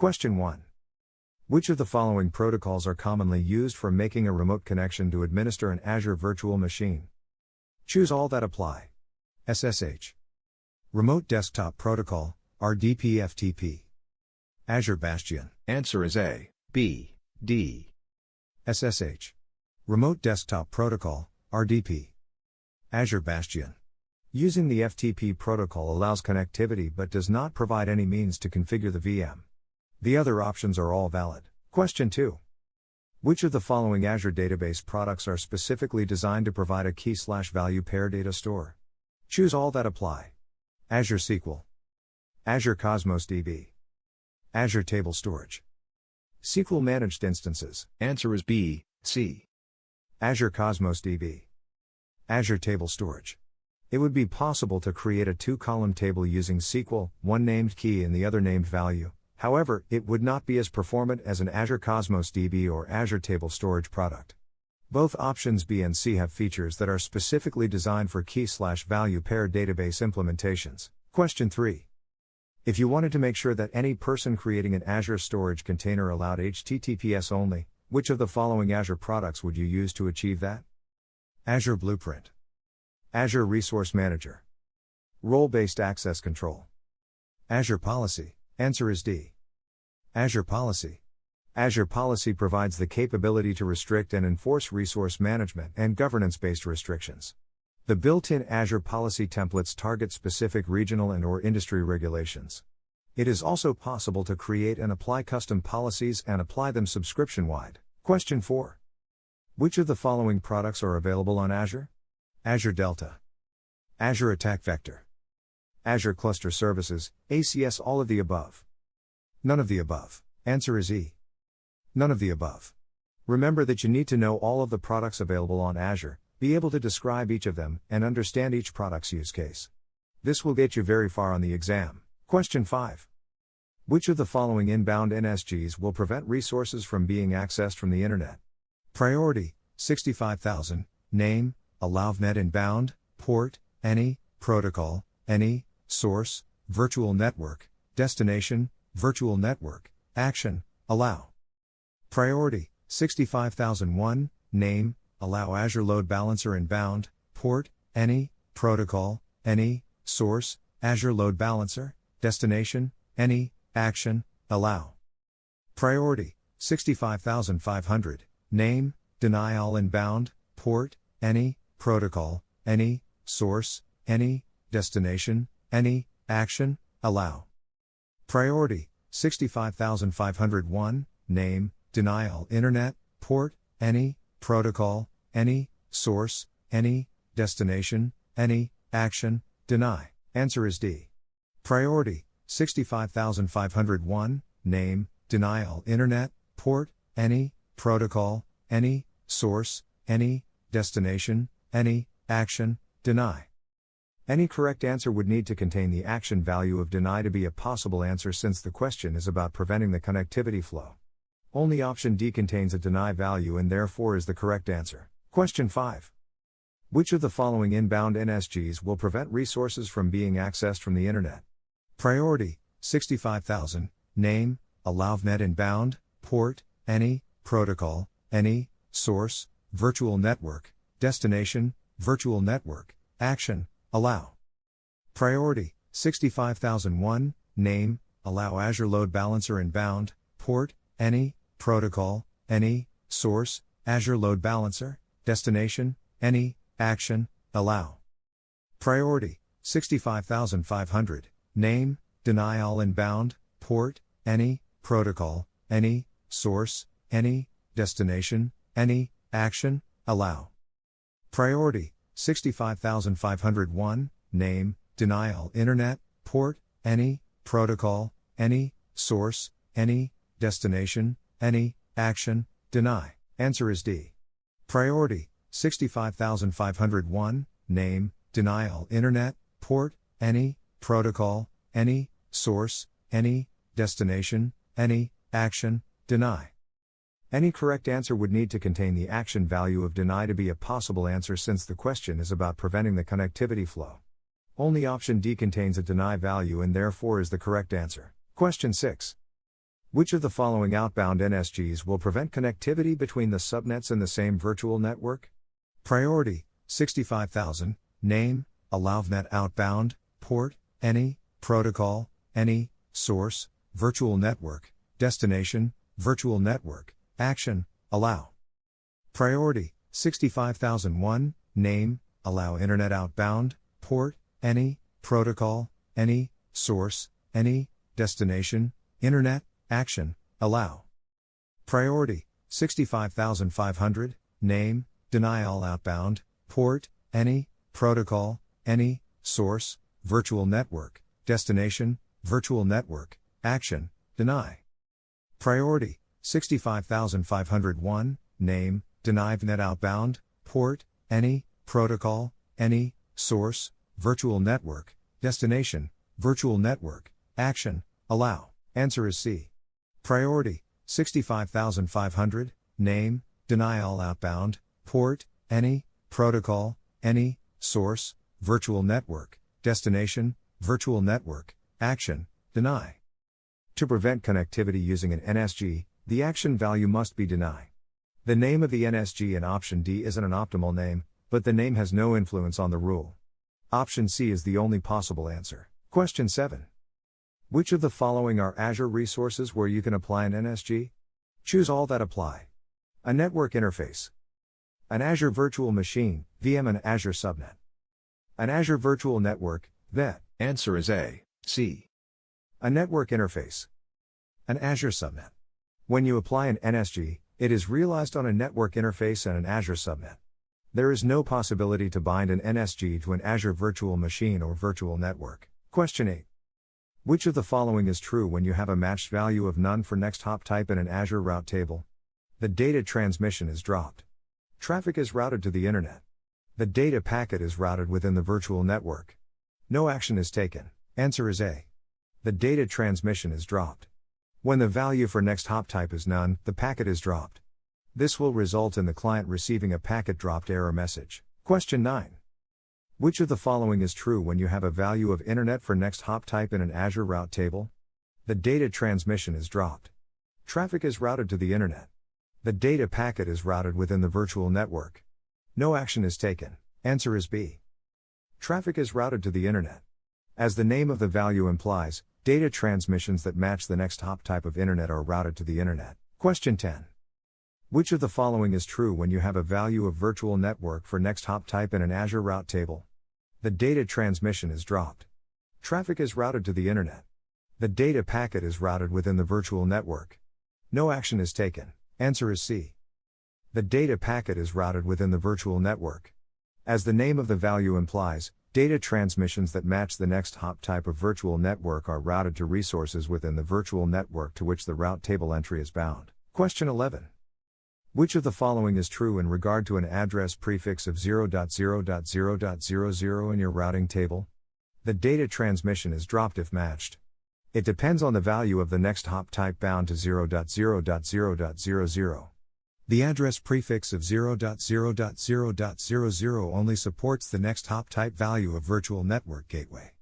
Question 1. Which of the following protocols are commonly used for making a remote connection to administer an Azure virtual machine? Choose all that apply. SSH. Remote Desktop Protocol, RDP/FTP. Azure Bastion. Answer is A, B, D. SSH. Remote Desktop Protocol, RDP. Azure Bastion. Using the FTP protocol allows connectivity but does not provide any means to configure the VM. The other options are all valid. Question 2. Which of the following Azure database products are specifically designed to provide a key/value pair data store? Choose all that apply. Azure SQL. Azure Cosmos DB. Azure Table Storage. SQL Managed Instances. Answer is B, C. Azure Cosmos DB. Azure Table Storage. It would be possible to create a two-column table using SQL, one named key and the other named value. However, it would not be as performant as an Azure Cosmos DB or Azure Table Storage product. Both options B and C have features that are specifically designed for key/value pair database implementations. Question 3. If you wanted to make sure that any person creating an Azure storage container allowed HTTPS only, which of the following Azure products would you use to achieve that? Azure Blueprint. Azure Resource Manager. Role-based access control. Azure Policy. Answer is D. Azure Policy. Azure Policy provides the capability to restrict and enforce resource management and governance-based restrictions. The built-in Azure Policy templates target specific regional and/or industry regulations. It is also possible to create and apply custom policies and apply them subscription-wide. Question 4. Which of the following products are available on Azure? Azure Delta. Azure Attack Vector. Azure Cluster Services, ACS. All of the above. None of the above. Answer is E. None of the above. Remember that you need to know all of the products available on Azure, be able to describe each of them, and understand each product's use case. This will get you very far on the exam. Question 5. Which of the following inbound NSGs will prevent resources from being accessed from the Internet? Priority, 65,000, name, AllowNet inbound, port, any, protocol, any, source, virtual network, destination, virtual network, action, allow. Priority, 65,001, name, allow Azure Load Balancer inbound, port, any, protocol, any, source, Azure Load Balancer, destination, any, action, allow. Priority, 65,500, name, deny all inbound, port, any, protocol, any, source, any, destination, any, action, allow. Priority, 65,501, name, deny all internet, port, any, protocol, any, source, any, destination, any, action, deny. Answer is D. Priority, 65,501, name, deny all internet, port, any, protocol, any, source, any, destination, any, action, deny. Any correct answer would need to contain the action value of deny to be a possible answer since the question is about preventing the connectivity flow. Only option D contains a deny value and therefore is the correct answer. Question 5. Which of the following inbound NSGs will prevent resources from being accessed from the Internet? Priority, 65,000, name, AllowNet inbound, port, any, protocol, any, source, virtual network, destination, virtual network, action, allow. Priority, 65,001, name, allow Azure Load Balancer inbound, port, any, protocol, any, source, Azure Load Balancer, destination, any, action, allow. Priority, 65,500, name, deny all inbound, port, any, protocol, any, source, any, destination, any, action, allow. Priority, 65,501, name, deny all internet, port, any, protocol, any, source, any, destination, any, action, deny. Answer is D. Priority, 65,501, name, deny all internet, port, any, protocol, any, source, any, destination, any, action, deny. Any correct answer would need to contain the action value of deny to be a possible answer since the question is about preventing the connectivity flow. Only option D contains a deny value and therefore is the correct answer. Question 6. Which of the following outbound NSGs will prevent connectivity between the subnets in the same virtual network? Priority, 65,000, name, AllowVNet outbound, port, any, protocol, any, source, virtual network, destination, virtual network, action, allow. Priority, 65,001, name, allow internet outbound, port, any, protocol, any, source, any, destination, internet, action, allow. Priority, 65,500, name, deny all outbound, port, any, protocol, any, source, virtual network, destination, virtual network, action, deny. Priority, 65,501, name, deny VNet outbound, port, any, protocol, any, source, virtual network, destination, virtual network, action, allow. Answer is C. Priority, 65,500, name, deny all outbound, port, any, protocol, any, source, virtual network, destination, virtual network, action, deny. To prevent connectivity using an NSG, the action value must be deny. The name of the NSG in option D isn't an optimal name, but the name has no influence on the rule. Option C is the only possible answer. Question 7. Which of the following are Azure resources where you can apply an NSG? Choose all that apply. A network interface. An Azure virtual machine, VM, an Azure subnet. An Azure virtual network, VET. Answer is A, C. A network interface. An Azure subnet. When you apply an NSG, it is realized on a network interface and an Azure subnet. There is no possibility to bind an NSG to an Azure virtual machine or virtual network. Question 8. Which of the following is true when you have a matched value of none for next hop type in an Azure route table? The data transmission is dropped. Traffic is routed to the internet. The data packet is routed within the virtual network. No action is taken. Answer is A. The data transmission is dropped. When the value for next hop type is none, the packet is dropped. This will result in the client receiving a packet dropped error message. Question 9. Which of the following is true when you have a value of internet for next hop type in an Azure route table? The data transmission is dropped. Traffic is routed to the internet. The data packet is routed within the virtual network. No action is taken. Answer is B. Traffic is routed to the internet. As the name of the value implies, data transmissions that match the next hop type of internet are routed to the internet. Question 10. Which of the following is true when you have a value of virtual network for next hop type in an Azure route table? The data transmission is dropped. Traffic is routed to the internet. The data packet is routed within the virtual network. No action is taken. Answer is C. The data packet is routed within the virtual network. As the name of the value implies, data transmissions that match the next hop type of virtual network are routed to resources within the virtual network to which the route table entry is bound. Question 11. Which of the following is true in regard to an address prefix of 0.0.0.00 in your routing table? The data transmission is dropped if matched. It depends on the value of the next hop type bound to 0.0.0.00. The address prefix of 0.0.0.00 only supports the next hop type value of virtual network gateway.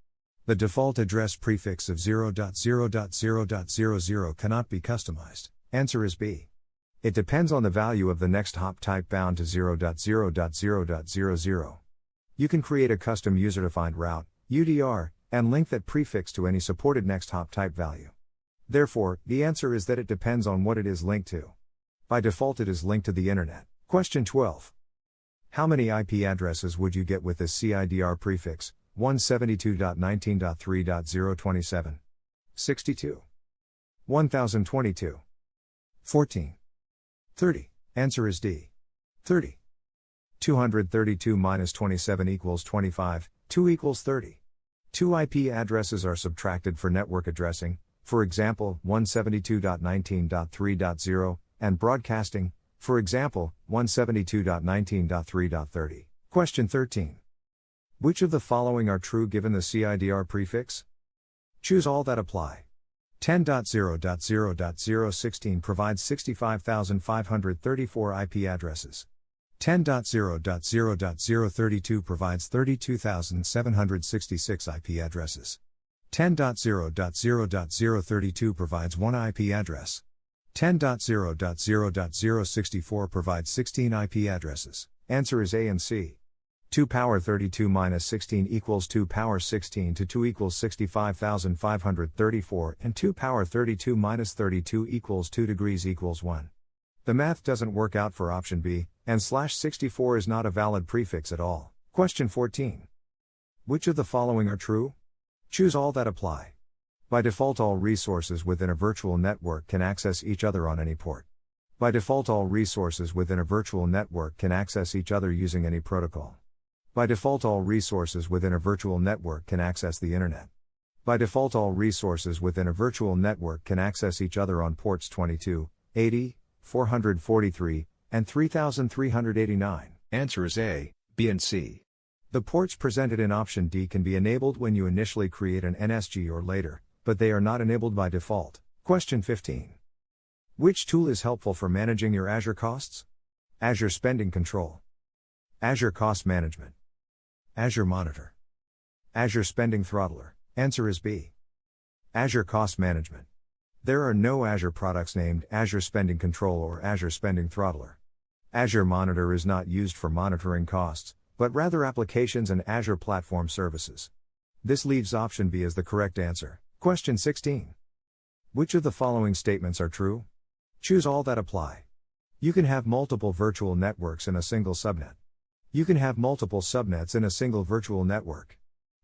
The default address prefix of 0.0.0.00 cannot be customized. Answer is B. It depends on the value of the next hop type bound to 0.0.0.00. You can create a custom user-defined route, UDR, and link that prefix to any supported next hop type value. Therefore, the answer is that it depends on what it is linked to. By default, it is linked to the internet. Question 12. How many IP addresses would you get with this CIDR prefix? 172.19.3.027. 62. 1022. 14. 30. Answer is D. 30. 232 minus 27 equals 25, 2 equals 30. Two IP addresses are subtracted for network addressing, for example, 172.19.3.0, and broadcasting, for example, 172.19.3.30. Question 13. Which of the following are true given the CIDR prefix? Choose all that apply. 10.0.0.016 provides 65,534 IP addresses. 10.0.0.032 provides 32,766 IP addresses. 10.0.0.032 provides one IP address. 10.0.0.064 provides 16 IP addresses. Answer is A and C. 2 power 32 minus 16 equals 2 power 16 to 2 equals 65,534 and 2 power 32 minus 32 equals 2 degrees equals 1. The math doesn't work out for option B, and /64 is not a valid prefix at all. Question 14. Which of the following are true? Choose all that apply. By default, all resources within a virtual network can access each other on any port. By default, all resources within a virtual network can access each other using any protocol. By default, all resources within a virtual network can access the Internet. By default, all resources within a virtual network can access each other on ports 22, 80, 443, and 3389. Answer is A, B, and C. The ports presented in option D can be enabled when you initially create an NSG or later, but they are not enabled by default. Question 15. Which tool is helpful for managing your Azure costs? Azure Spending Control, Azure Cost Management, Azure Monitor, Azure Spending Throttler. Answer is B. Azure Cost Management. There are no Azure products named Azure Spending Control or Azure Spending Throttler. Azure Monitor is not used for monitoring costs, but rather applications and Azure Platform Services. This leaves option B as the correct answer. Question 16. Which of the following statements are true? Choose all that apply. You can have multiple virtual networks in a single subnet. You can have multiple subnets in a single virtual network.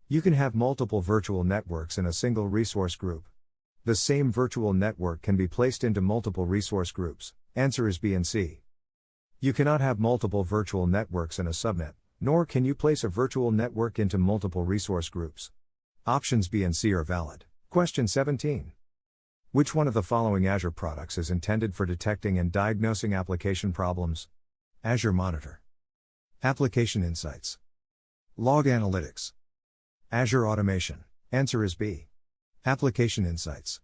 You can have multiple virtual networks in a single resource group. The same virtual network can be placed into multiple resource groups. Answer is B and C. You cannot have multiple virtual networks in a subnet, nor can you place a virtual network into multiple resource groups. Options B and C are valid. Question 17. Which one of the following Azure products is intended for detecting and diagnosing application problems? Azure Monitor, Application Insights, Log Analytics, Azure Automation. Answer is B. Application Insights.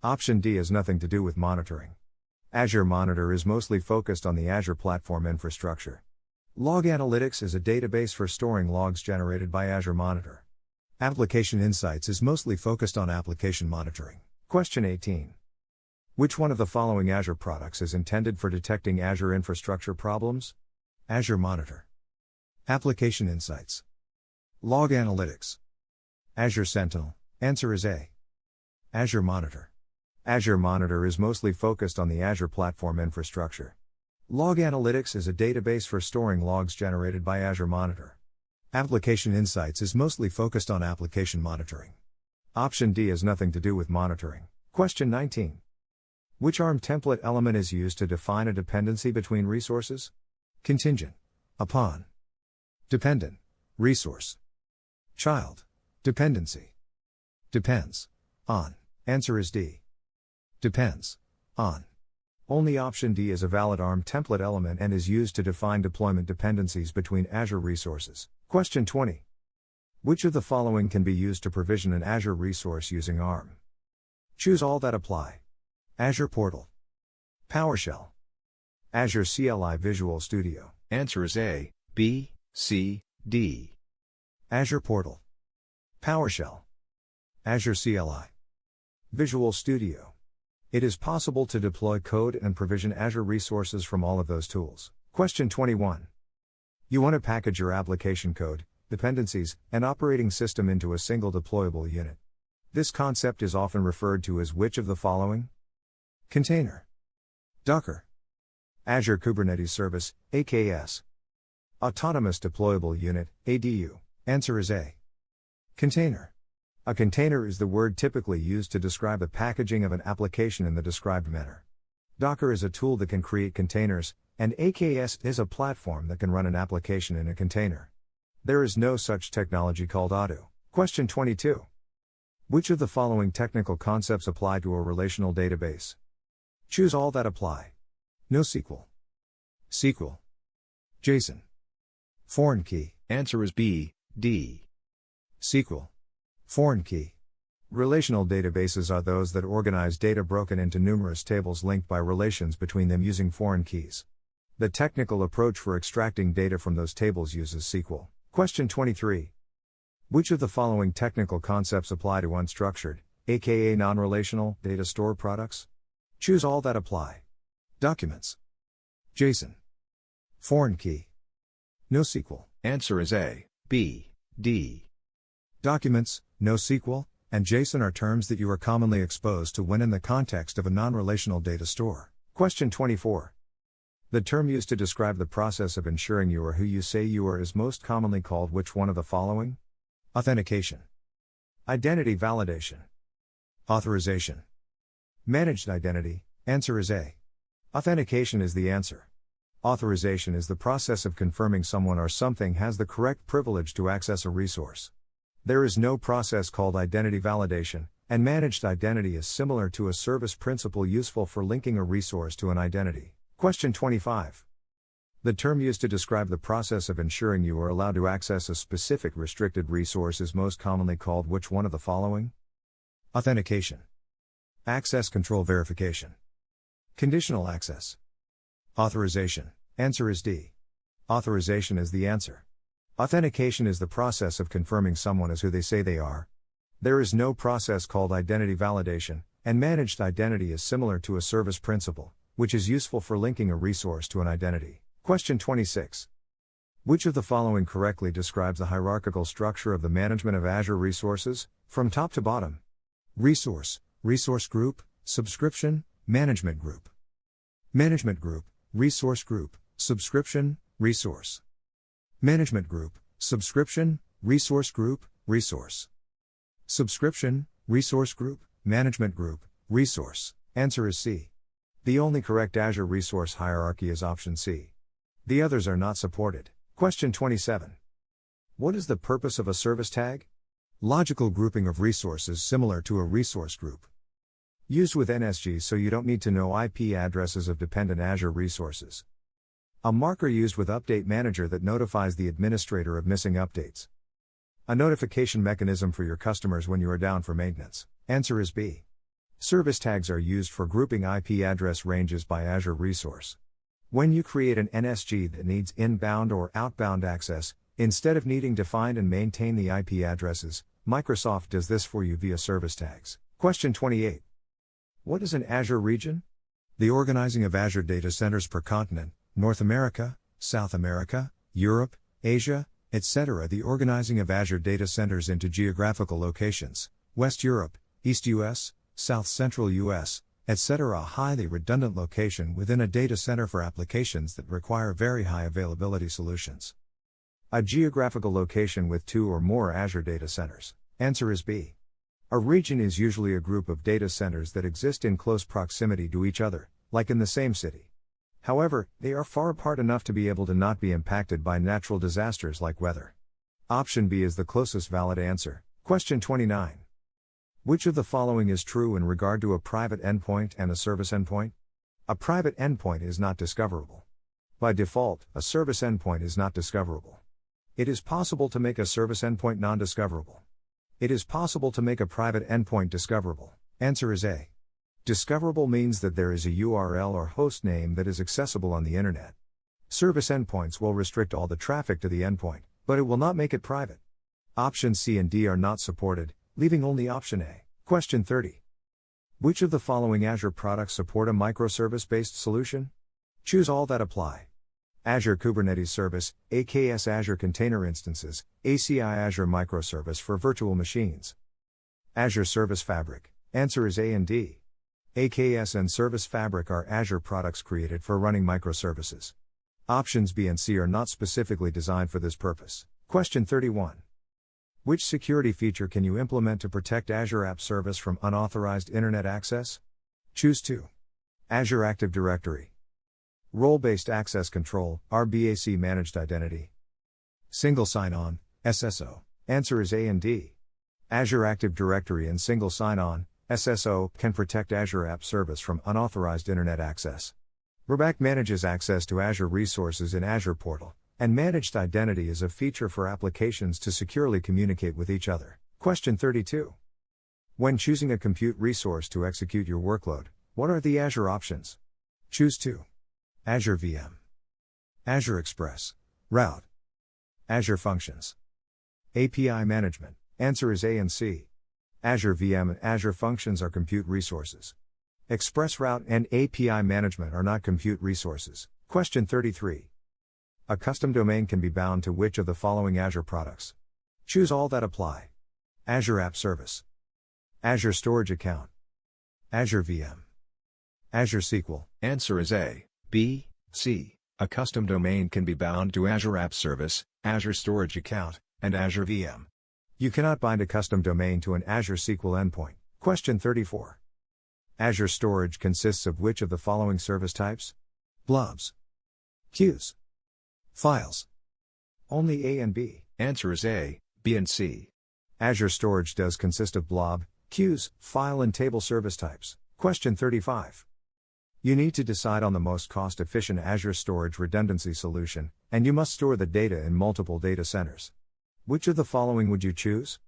Option D has nothing to do with monitoring. Azure Monitor is mostly focused on the Azure platform infrastructure. Log Analytics is a database for storing logs generated by Azure Monitor. Application Insights is mostly focused on application monitoring. Question 18. Which one of the following Azure products is intended for detecting Azure infrastructure problems? Azure Monitor, Application Insights, Log Analytics, Azure Sentinel. Answer is A. Azure Monitor. Azure Monitor is mostly focused on the Azure platform infrastructure. Log Analytics is a database for storing logs generated by Azure Monitor. Application Insights is mostly focused on application monitoring. Option D has nothing to do with monitoring. Question 19. Which ARM template element is used to define a dependency between resources? Contingent, upon, dependent, resource, child, dependency, depends, on. Answer is D. Depends, on. Only option D is a valid ARM template element and is used to define deployment dependencies between Azure resources. Question 20. Which of the following can be used to provision an Azure resource using ARM? Choose all that apply. Azure Portal, PowerShell, Azure CLI Visual Studio. Answer is A, B, C, D. Azure Portal, PowerShell, Azure CLI Visual Studio. It is possible to deploy code and provision Azure resources from all of those tools. Question 21. You want to package your application code, dependencies, and operating system into a single deployable unit. This concept is often referred to as which of the following? Container, Docker, Azure Kubernetes Service, AKS, Autonomous Deployable Unit, ADU. Answer is A. Container. A container is the word typically used to describe a packaging of an application in the described manner. Docker is a tool that can create containers, and AKS is a platform that can run an application in a container. There is no such technology called ADU. Question 22. Which of the following technical concepts apply to a relational database? Choose all that apply. NoSQL, SQL, JSON, foreign key. Answer is B, D. SQL, foreign key. Relational databases are those that organize data broken into numerous tables linked by relations between them using foreign keys. The technical approach for extracting data from those tables uses SQL. Question 23. Which of the following technical concepts apply to unstructured, aka non-relational, data store products? Choose all that apply. Documents. JSON. Foreign key. NoSQL. Answer is A, B, D. Documents, NoSQL, and JSON are terms that you are commonly exposed to when in the context of a non-relational data store. Question 24. The term used to describe the process of ensuring you are who you say you are is most commonly called which one of the following? Authentication. Identity validation. Authorization. Managed identity. Answer is A. Authentication is the answer. Authorization is the process of confirming someone or something has the correct privilege to access a resource. There is no process called identity validation, and managed identity is similar to a service principal useful for linking a resource to an identity. Question 25. The term used to describe the process of ensuring you are allowed to access a specific restricted resource is most commonly called which one of the following? Authentication. Access control verification. Conditional access. Authorization. Answer is D. Authorization is the answer. Authentication is the process of confirming someone as who they say they are. There is no process called identity validation, and managed identity is similar to a service principal, which is useful for linking a resource to an identity. Question 26. Which of the following correctly describes the hierarchical structure of the management of Azure resources, from top to bottom? Resource, resource group, subscription, management group. Management group, resource group, subscription, resource. Management group, subscription, resource group, resource. Subscription, resource group, management group, resource. Answer is C. The only correct Azure resource hierarchy is option C. The others are not supported. Question 27. What is the purpose of a service tag? Logical grouping of resources similar to a resource group. Used with NSGs so you don't need to know IP addresses of dependent Azure resources. A marker used with Update Manager that notifies the administrator of missing updates. A notification mechanism for your customers when you are down for maintenance. Answer is B. Service tags are used for grouping IP address ranges by Azure resource. When you create an NSG that needs inbound or outbound access, instead of needing to find and maintain the IP addresses, Microsoft does this for you via service tags. Question 28. What is an Azure region? The organizing of Azure data centers per continent, North America, South America, Europe, Asia, etc. The organizing of Azure data centers into geographical locations, West Europe, East US, South Central US, etc. A highly redundant location within a data center for applications that require very high availability solutions. A geographical location with two or more Azure data centers. Answer is B. A region is usually a group of data centers that exist in close proximity to each other, like in the same city. However, they are far apart enough to be able to not be impacted by natural disasters like weather. Option B is the closest valid answer. Question 29. Which of the following is true in regard to a private endpoint and a service endpoint? A private endpoint is not discoverable. By default, a service endpoint is not discoverable. It is possible to make a service endpoint non-discoverable. It is possible to make a private endpoint discoverable. Answer is A. Discoverable means that there is a URL or host name that is accessible on the internet. Service endpoints will restrict all the traffic to the endpoint, but it will not make it private. Options C and D are not supported, leaving only option A. Question 30. Which of the following Azure products support a microservice-based solution? Choose all that apply. Azure Kubernetes Service, AKS Azure Container Instances, ACI Azure Microservice for virtual machines. Azure Service Fabric. Answer is A and D. AKS and Service Fabric are Azure products created for running microservices. Options B and C are not specifically designed for this purpose. Question 31. Which security feature can you implement to protect Azure App Service from unauthorized internet access? Choose 2. Azure Active Directory. Role-Based Access Control, RBAC Managed Identity. Single Sign-On, SSO. Answer is A and D. Azure Active Directory and Single Sign-On, SSO, can protect Azure App Service from unauthorized internet access. RBAC manages access to Azure resources in Azure Portal, and Managed Identity is a feature for applications to securely communicate with each other. Question 32. When choosing a compute resource to execute your workload, what are the Azure options? Choose 2. Azure VM. Azure Express. Route. Azure Functions. API management. Answer is A and C. Azure VM and Azure Functions are compute resources. ExpressRoute and API management are not compute resources. Question 33. A custom domain can be bound to which of the following Azure products? Choose all that apply. Azure App Service. Azure Storage Account. Azure VM. Azure SQL. Answer is A, B, C. A custom domain can be bound to Azure App Service, Azure Storage Account, and Azure VM. You cannot bind a custom domain to an Azure SQL endpoint. Question 34. Azure Storage consists of which of the following service types? Blobs. Queues. Files. Only A and B. Answer is A, B and C. Azure Storage does consist of blob, queues, file and table service types. Question 35. You need to decide on the most cost-efficient Azure Storage redundancy solution, and you must store the data in multiple data centers. Which of the following would you choose?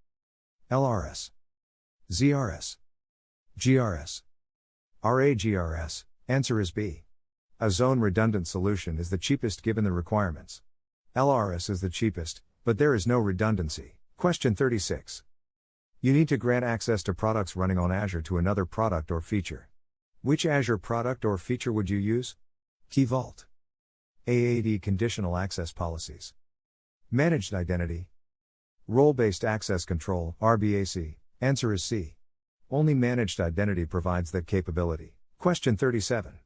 LRS, ZRS, GRS, RAGRS. Answer is B. A zone redundant solution is the cheapest given the requirements. LRS is the cheapest, but there is no redundancy. Question 36. You need to grant access to products running on Azure to another product or feature. Which Azure product or feature would you use? Key Vault, AAD conditional access policies, managed identity, role-based access control, RBAC. Answer is C. Only managed identity provides that capability. Question 37.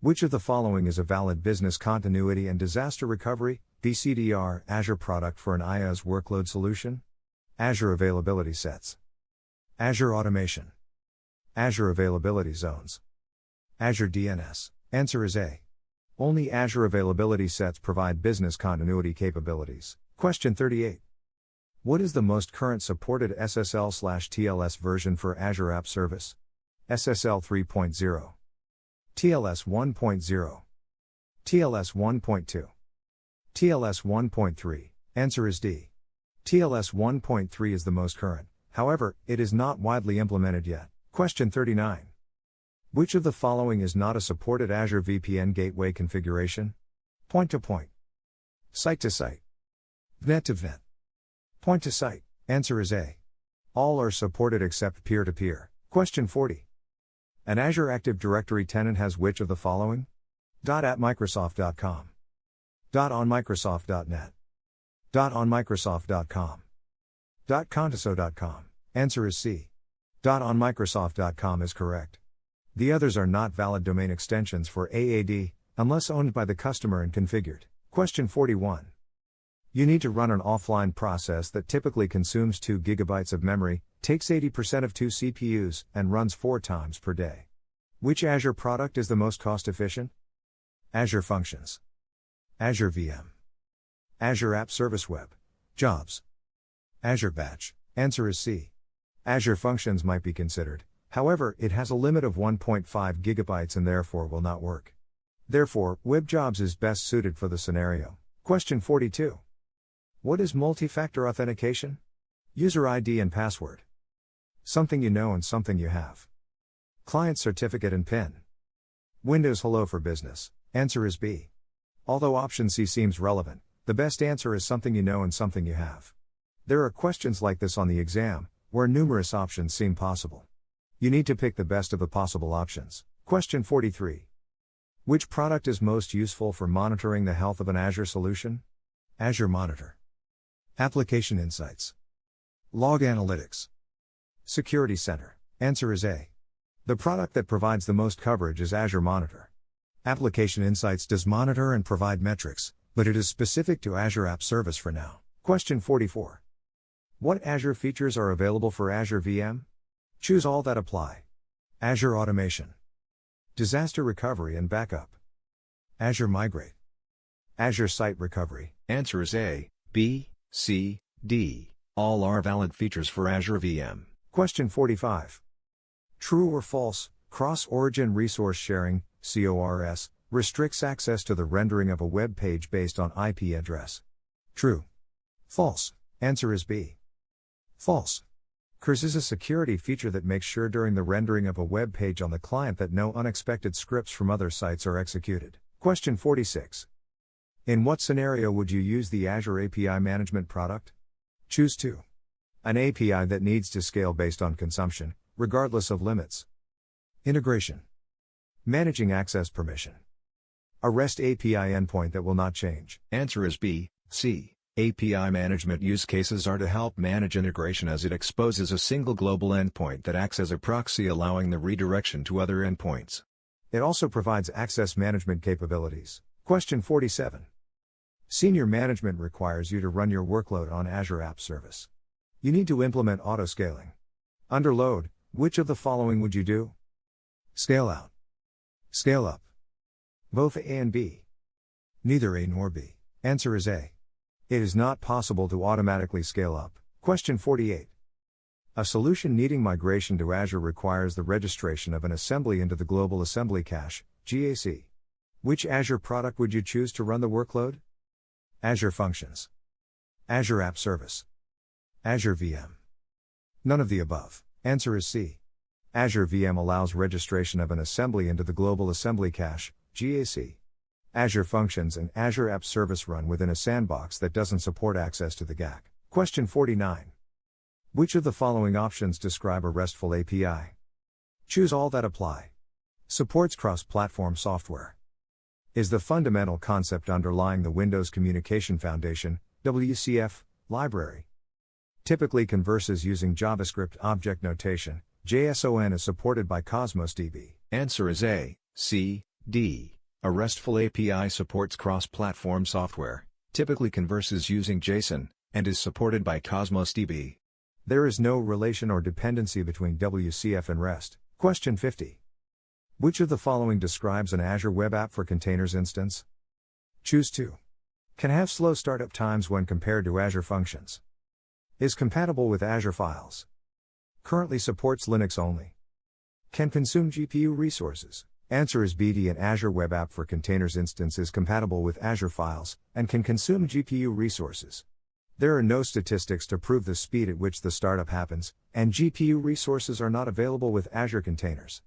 Which of the following is a valid business continuity and disaster recovery (BCDR) Azure product for an IaaS workload solution? Azure Availability Sets, Azure Automation, Azure Availability Zones, Azure DNS. Answer is A. Only Azure Availability Sets provide business continuity capabilities. Question 38. What is the most current supported SSL/TLS version for Azure App Service? SSL 3.0, TLS 1.0, TLS 1.2, TLS 1.3. Answer is D. TLS 1.3 is the most current, however, it is not widely implemented yet. Question 39. Which of the following is not a supported Azure VPN gateway configuration? Point-to-point, site-to-site, VNet-to-VNet, point-to-site. Answer is A. All are supported except peer-to-peer. Question 40. An Azure Active Directory tenant has which of the following? .at Microsoft.com, .on-Microsoft.net, .on-Microsoft.com, .contoso.com. Answer is C. .on-Microsoft.com is correct. The others are not valid domain extensions for AAD, unless owned by the customer and configured. Question 41. You need to run an offline process that typically consumes 2 GB of memory, takes 80% of 2 CPUs, and runs 4 times per day. Which Azure product is the most cost-efficient? Azure Functions, Azure VM, Azure App Service Web, Jobs, Azure Batch. Answer is C. Azure Functions might be considered, however, it has a limit of 1.5 GB and therefore will not work. Therefore, Web Jobs is best suited for the scenario. Question 42. What is multi-factor authentication? User ID and password. Something you know and something you have. Client certificate and PIN. Windows Hello for Business. Answer is B. Although option C seems relevant, the best answer is something you know and something you have. There are questions like this on the exam, where numerous options seem possible. You need to pick the best of the possible options. Question 43. Which product is most useful for monitoring the health of an Azure solution? Azure Monitor, Application Insights, Log Analytics, Security Center. Answer is A. The product that provides the most coverage is Azure Monitor. Application Insights does monitor and provide metrics, but it is specific to Azure App Service for now. Question 44. What Azure features are available for Azure VM? Choose all that apply. Azure Automation, Disaster Recovery and Backup, Azure Migrate, Azure Site Recovery. Answer is A, B, C, D. All are valid features for Azure VM. Question 45. True or false, cross-origin resource sharing, CORS, restricts access to the rendering of a web page based on IP address. True. False. Answer is B. False. CORS is a security feature that makes sure during the rendering of a web page on the client that no unexpected scripts from other sites are executed. Question 46. In what scenario would you use the Azure API Management product? Choose 2. An API that needs to scale based on consumption, regardless of limits. Integration. Managing access permission. A REST API endpoint that will not change. Answer is B, C. API management use cases are to help manage integration as it exposes a single global endpoint that acts as a proxy, allowing the redirection to other endpoints. It also provides access management capabilities. Question 47. Senior management requires you to run your workload on Azure App Service. You need to implement autoscaling. Under load, which of the following would you do? Scale out. Scale up. Both A and B. Neither A nor B. Answer is A. It is not possible to automatically scale up. Question 48. A solution needing migration to Azure requires the registration of an assembly into the Global Assembly Cache, GAC. Which Azure product would you choose to run the workload? Azure Functions. Azure App Service. Azure VM. None of the above. Answer is C. Azure VM allows registration of an assembly into the Global Assembly Cache, GAC. Azure Functions and Azure App Service run within a sandbox that doesn't support access to the GAC. Question 49. Which of the following options describe a RESTful API? Choose all that apply. Supports cross-platform software. Is the fundamental concept underlying the Windows Communication Foundation, WCF, library. Typically converses using JavaScript object notation, JSON is supported by Cosmos DB. Answer is A, C, D. A RESTful API supports cross-platform software, typically converses using JSON, and is supported by Cosmos DB. There is no relation or dependency between WCF and REST. Question 50. Which of the following describes an Azure Web App for Containers instance? Choose 2. Can have slow startup times when compared to Azure Functions. Is compatible with Azure Files. Currently supports Linux only. Can consume GPU resources. Answer is BD. An Azure Web App for Containers instance is compatible with Azure Files, and can consume GPU resources. There are no statistics to prove the speed at which the startup happens, and GPU resources are not available with Azure Containers.